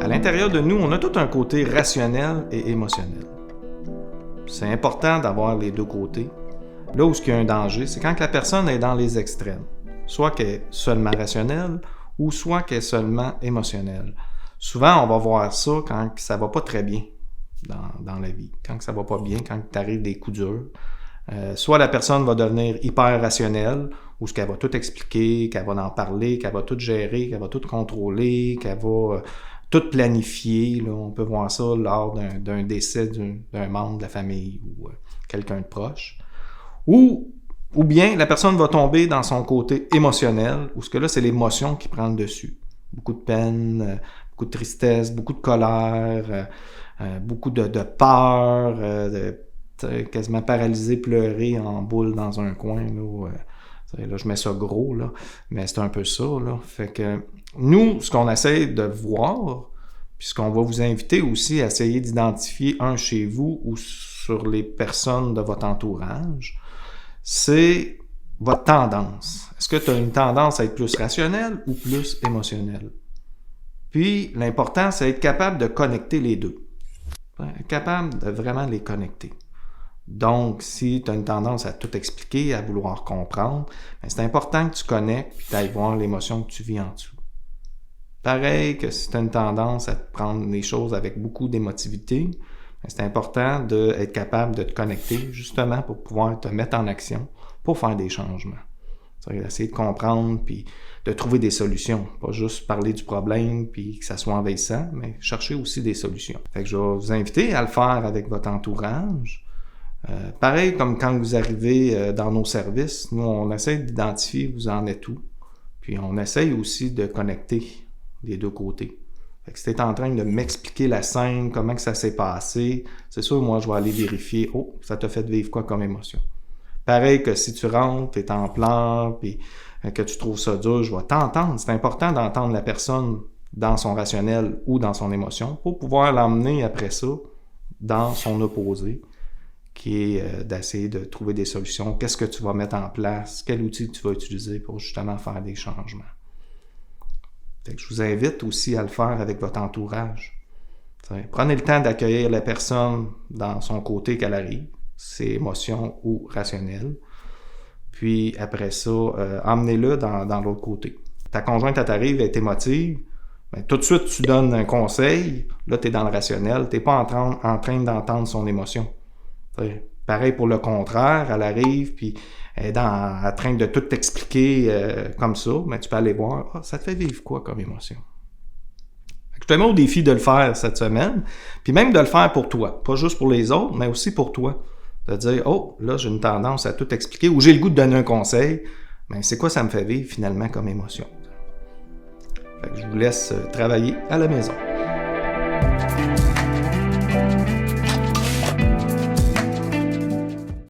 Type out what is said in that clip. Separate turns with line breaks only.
À l'intérieur de nous, on a tout un côté rationnel et émotionnel. C'est important d'avoir les deux côtés. Là où il y a un danger, c'est quand la personne est dans les extrêmes. Soit qu'elle est seulement rationnelle ou soit qu'elle est seulement émotionnelle. Souvent, on va voir ça quand ça va pas très bien dans la vie. Quand ça va pas bien, quand t'arrives des coups durs. Soit la personne va devenir hyper rationnelle, ou ce qu'elle va tout expliquer, qu'elle va en parler, qu'elle va tout gérer, qu'elle va tout contrôler, qu'elle va tout planifier. Là. On peut voir ça lors d'un décès d'un membre de la famille ou quelqu'un de proche. Ou bien la personne va tomber dans son côté émotionnel, où ce que là, c'est l'émotion qui prend le dessus. Beaucoup de peine, beaucoup de tristesse, beaucoup de colère, beaucoup de peur, quasiment paralysé, pleurer en boule dans un coin. Là, je mets ça gros, là, mais c'est un peu ça. Là. Fait que nous, ce qu'on essaie de voir, puis ce qu'on va vous inviter aussi à essayer d'identifier un chez vous ou sur les personnes de votre entourage, c'est votre tendance. Est-ce que tu as une tendance à être plus rationnelle ou plus émotionnelle? Puis, l'important, c'est être capable de connecter les deux. Être capable de vraiment les connecter. Donc, si tu as une tendance à tout expliquer, à vouloir comprendre, bien, c'est important que tu connectes et que tu ailles voir l'émotion que tu vis en dessous. Pareil que si tu as une tendance à prendre les choses avec beaucoup d'émotivité, bien, c'est important d'être capable de te connecter justement pour pouvoir te mettre en action pour faire des changements. C'est-à-dire d'essayer de comprendre puis de trouver des solutions. Pas juste parler du problème puis que ça soit envahissant, mais chercher aussi des solutions. Fait que je vais vous inviter à le faire avec votre entourage. Pareil comme quand vous arrivez dans nos services, nous on essaie d'identifier vous en êtes où. Puis on essaye aussi de connecter les deux côtés. Fait que si tu es en train de m'expliquer la scène, comment que ça s'est passé, c'est sûr, moi je vais aller vérifier, ça t'a fait vivre quoi comme émotion. Pareil que si tu rentres, tu es en pleurs, puis que tu trouves ça dur, je vais t'entendre. C'est important d'entendre la personne dans son rationnel ou dans son émotion pour pouvoir l'emmener après ça dans son opposé, qui est d'essayer de trouver des solutions. Qu'est-ce que tu vas mettre en place? Quel outil tu vas utiliser pour justement faire des changements? Fait que je vous invite aussi à le faire avec votre entourage. Prenez le temps d'accueillir la personne dans son côté qu'elle arrive, ses émotions ou rationnelles. Puis après ça, emmenez-le dans l'autre côté. Ta conjointe, elle t'arrive, elle est émotive, bien, tout de suite, tu donnes un conseil. Là, tu es dans le rationnel. Tu n'es pas en train d'entendre son émotion. Pareil pour le contraire, elle arrive, puis elle est en train de tout t'expliquer comme ça, mais tu peux aller voir, ça te fait vivre quoi comme émotion? Je te mets au défi de le faire cette semaine, puis même de le faire pour toi, pas juste pour les autres, mais aussi pour toi. De dire, là, j'ai une tendance à tout expliquer, ou j'ai le goût de donner un conseil, mais c'est quoi ça me fait vivre finalement comme émotion? Fait que je vous laisse travailler à la maison.